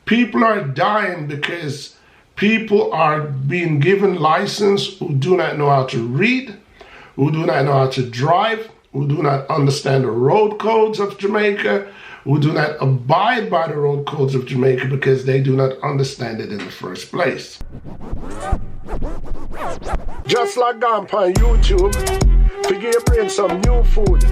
People are dying because people are being given license who do not know how to read, who do not know how to drive, who do not understand the road codes of Jamaica, who do not abide by the road codes of Jamaica because they do not understand it in the first place. Just like on YouTube, figure your brain some new food.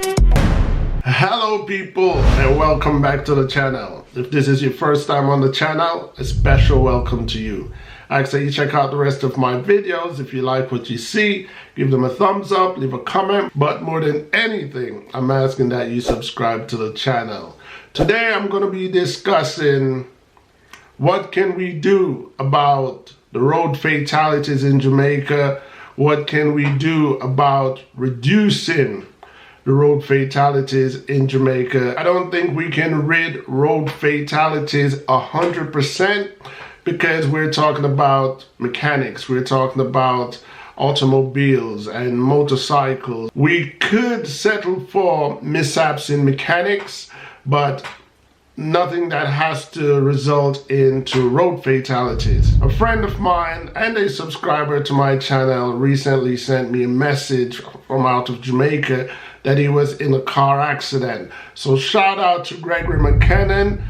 Hello people, and welcome back to the channel. If this is your first time on the channel, a special welcome to you. I ask that you check out the rest of my videos. If you like what you see, give them a thumbs up, leave a comment, but more than anything, I'm asking that you subscribe to the channel. Today I'm going to be discussing what can we do about the road fatalities in Jamaica. What can we do about reducing the road fatalities in Jamaica? I don't think we can rid road fatalities 100% because we're talking about mechanics, we're talking about automobiles and motorcycles. We could settle for mishaps in mechanics, but nothing that has to result into road fatalities. A friend of mine and a subscriber to my channel recently sent me a message from out of Jamaica that he was in a car accident. So shout out to Gregory McKinnon.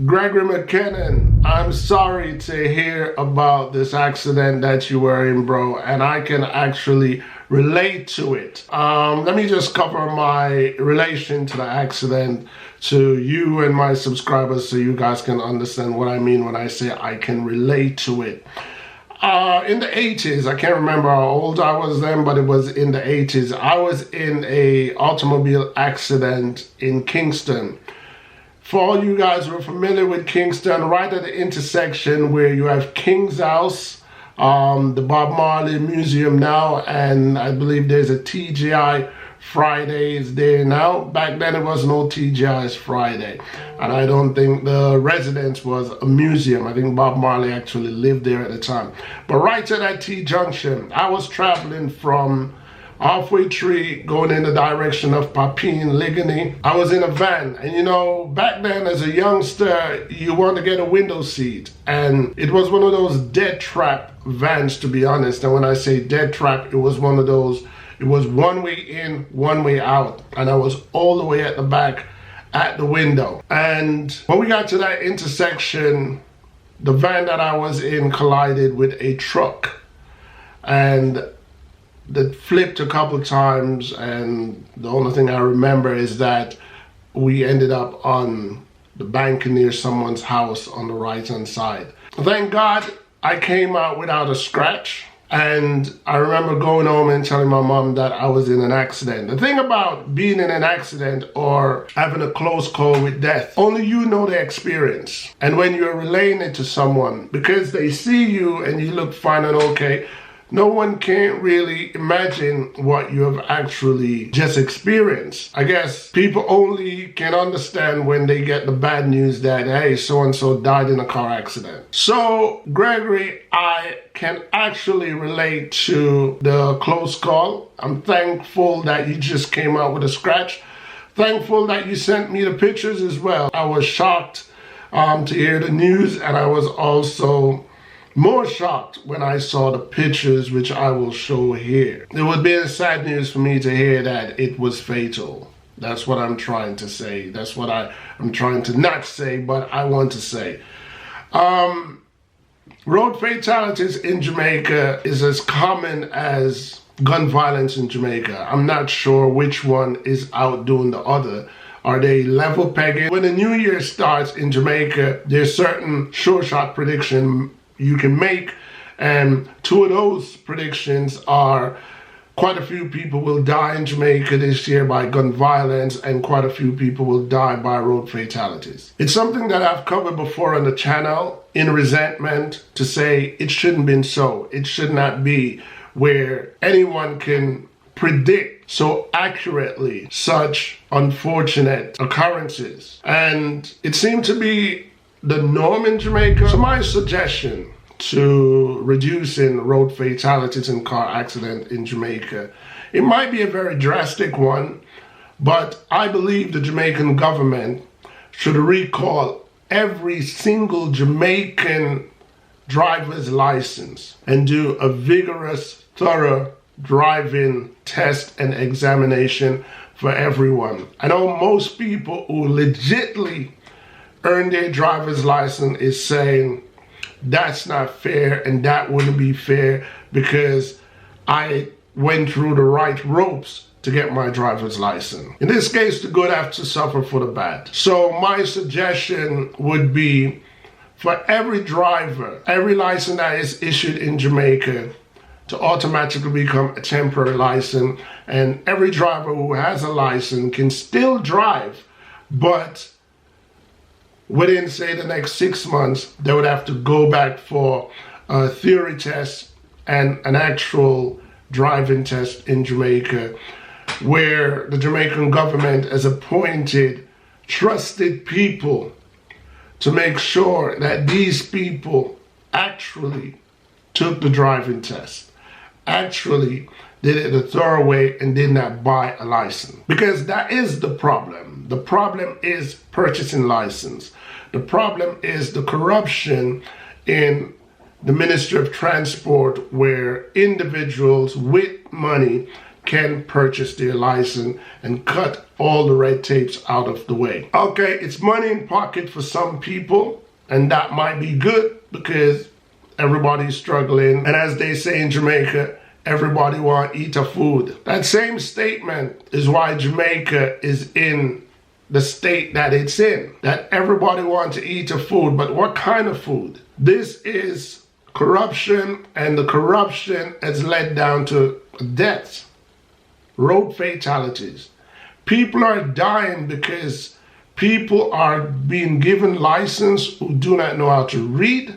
Gregory McKinnon, I'm sorry to hear about this accident that you were in, bro, and I can actually relate to it. Let me just cover my relation to the accident to you and my subscribers so you guys can understand what I mean when I say I can relate to it. In the 80s, I can't remember how old I was then, but it was in the 80s. I was in a automobile accident in Kingston. For all you guys who are familiar with Kingston, right at the intersection where you have King's House, the Bob Marley Museum now, and I believe there's a TGI Fridays there now. Back then it was no TGI's Friday, and I don't think the residence was a museum. I think Bob Marley actually lived there at the time. But right at that T-junction, I was traveling from Halfway Tree going in the direction of Papine, Ligony. I was in a van, and you know, back then as a youngster, you want to get a window seat, and it was one of those dead trap vans, to be honest. And when I say dead trap, it was one of those, it was one way in, one way out, and I was all the way at the back at the window. And when we got to that intersection, the van that I was in collided with a truck, and that flipped a couple times, and the only thing I remember is that we ended up on the bank near someone's house on the right hand side. Thank God I came out without a scratch, and I remember going home and telling my mom that I was in an accident. The thing about being in an accident or having a close call with death, only you know the experience. And when you're relaying it to someone, because they see you and you look fine and okay, no one can really imagine what you have actually just experienced. I guess people only can understand when they get the bad news that, hey, so-and-so died in a car accident. So, Gregory, I can actually relate to the close call. I'm thankful that you just came out with a scratch. Thankful that you sent me the pictures as well. I was shocked to hear the news, and I was also more shocked when I saw the pictures, which I will show here. It would be a sad news for me to hear that it was fatal. That's what I'm trying to say. That's what I'm trying to not say, but I want to say. Road fatalities in Jamaica is as common as gun violence in Jamaica. I'm not sure which one is outdoing the other. Are they level pegging? When the new year starts in Jamaica, there's certain sure shot prediction you can make, and two of those predictions are quite a few people will die in Jamaica this year by gun violence, and quite a few people will die by road fatalities. It's something that I've covered before on the channel in resentment to say it shouldn't been so. It should not be where anyone can predict so accurately such unfortunate occurrences. And it seemed to be the norm in Jamaica. So my suggestion to reducing road fatalities and car accidents in Jamaica, it might be a very drastic one, but I believe the Jamaican government should recall every single Jamaican driver's license and do a vigorous, thorough driving test and examination for everyone. I know most people who legitimately earn their driver's license is saying that's not fair and that wouldn't be fair because I went through the right ropes to get my driver's license. In this case, the good have to suffer for the bad. So my suggestion would be for every driver, every license that is issued in Jamaica to automatically become a temporary license, and every driver who has a license can still drive, but within, say, the next 6 months, they would have to go back for a theory test and an actual driving test in Jamaica, where the Jamaican government has appointed trusted people to make sure that these people actually took the driving test, actually did it a thorough way and did not buy a license. Because that is the problem. The problem is purchasing license. The problem is the corruption in the Ministry of Transport, where individuals with money can purchase their license and cut all the red tapes out of the way. Okay, it's money in pocket for some people, and that might be good because everybody's struggling. And as they say in Jamaica, everybody want to eat a food. That same statement is why Jamaica is in the state that it's in, that everybody wants to eat a food, but what kind of food? This is corruption, and the corruption has led down to deaths, road fatalities. People are dying because people are being given license who do not know how to read,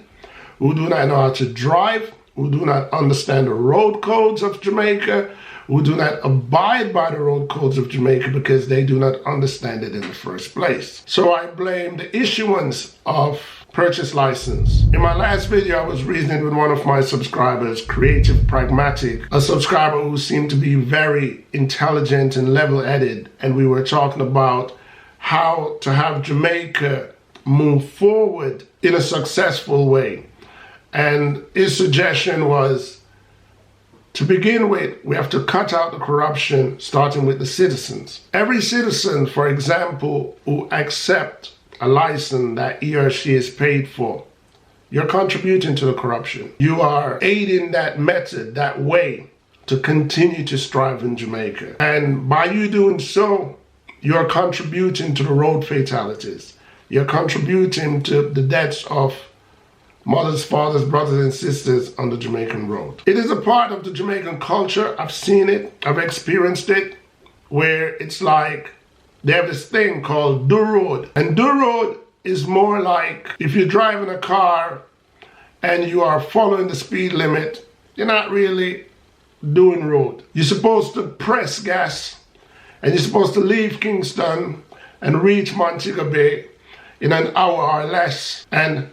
who do not know how to drive, who do not understand the road codes of Jamaica, who do not abide by the road codes of Jamaica because they do not understand it in the first place. So I blame the issuance of purchase license. In my last video, I was reasoning with one of my subscribers, Creative Pragmatic, a subscriber who seemed to be very intelligent and level-headed, and we were talking about how to have Jamaica move forward in a successful way. And his suggestion was, to begin with, we have to cut out the corruption, starting with the citizens. Every citizen, for example, who accepts a license that he or she is paid for, you're contributing to the corruption. You are aiding that method, that way, to continue to strive in Jamaica. And by you doing so, you're contributing to the road fatalities. You're contributing to the deaths of mothers, fathers, brothers, and sisters on the Jamaican road. It is a part of the Jamaican culture. I've seen it, I've experienced it, where it's like they have this thing called do road. And do road is more like if you're driving a car and you are following the speed limit, you're not really doing road. You're supposed to press gas and you're supposed to leave Kingston and reach Montego Bay in an hour or less. And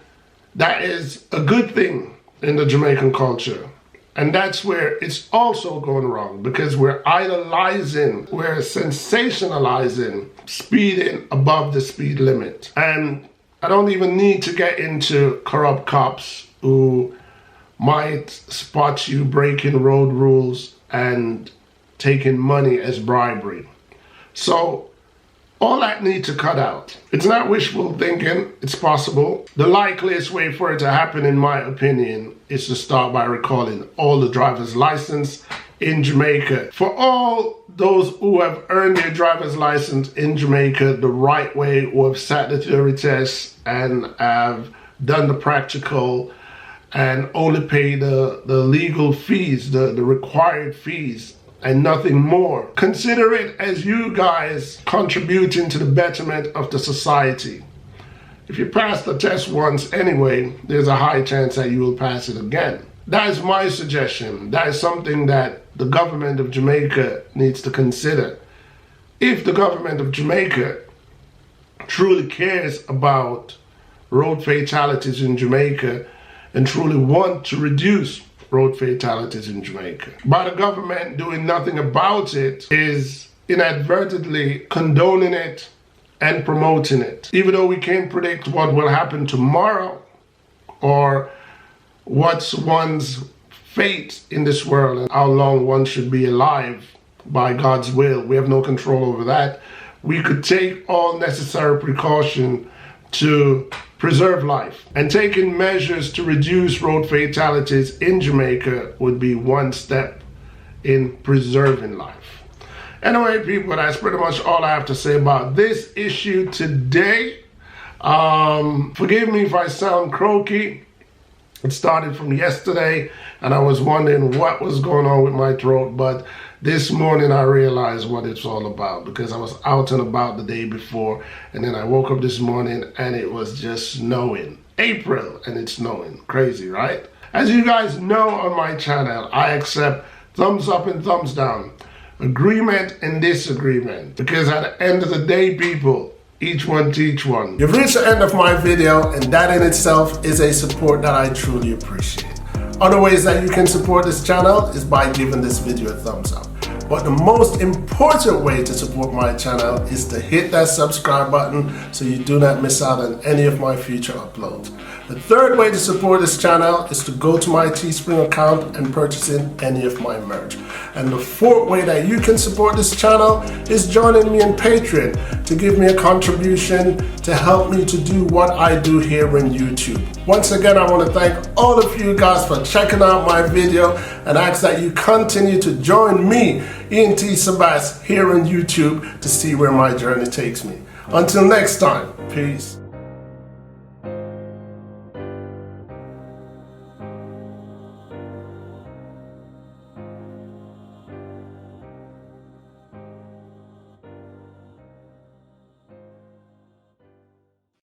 that is a good thing in the Jamaican culture. And that's where it's also going wrong, because we're idolizing, we're sensationalizing speeding above the speed limit. And I don't even need to get into corrupt cops who might spot you breaking road rules and taking money as bribery. So all that needs to cut out. It's not wishful thinking, it's possible. The likeliest way for it to happen, in my opinion, is to start by recalling all the driver's license in Jamaica. For all those who have earned their driver's license in Jamaica the right way, who have sat the theory test and have done the practical and only pay the legal fees, the required fees, and nothing more. Consider it as you guys contributing to the betterment of the society. If you pass the test once anyway, there's a high chance that you will pass it again. That is my suggestion. That is something that the government of Jamaica needs to consider. If the government of Jamaica truly cares about road fatalities in Jamaica and truly want to reduce road fatalities in Jamaica, by the government doing nothing about it is inadvertently condoning it and promoting it. Even though we can't predict what will happen tomorrow or what's one's fate in this world and how long one should be alive by God's will, we have no control over that. We could take all necessary precaution to preserve life, and taking measures to reduce road fatalities in Jamaica would be one step in preserving life. Anyway, people, that's pretty much all I have to say about this issue today. Forgive me if I sound croaky. It started from yesterday, and I was wondering what was going on with my throat, but this morning I realized what it's all about, because I was out and about the day before, and then I woke up this morning and it was just snowing. April and it's snowing. Crazy, right? As you guys know on my channel, I accept thumbs up and thumbs down, agreement and disagreement, because at the end of the day, people, each one teach one. You've reached the end of my video, and that in itself is a support that I truly appreciate. Other ways that you can support this channel is by giving this video a thumbs up. But the most important way to support my channel is to hit that subscribe button so you do not miss out on any of my future uploads. The third way to support this channel is to go to my Teespring account and purchasing any of my merch. And the fourth way that you can support this channel is joining me on Patreon to give me a contribution to help me to do what I do here on YouTube. Once again, I want to thank all of you guys for checking out my video, and ask that you continue to join me, ENT Sabas, here on YouTube to see where my journey takes me. Until next time, peace.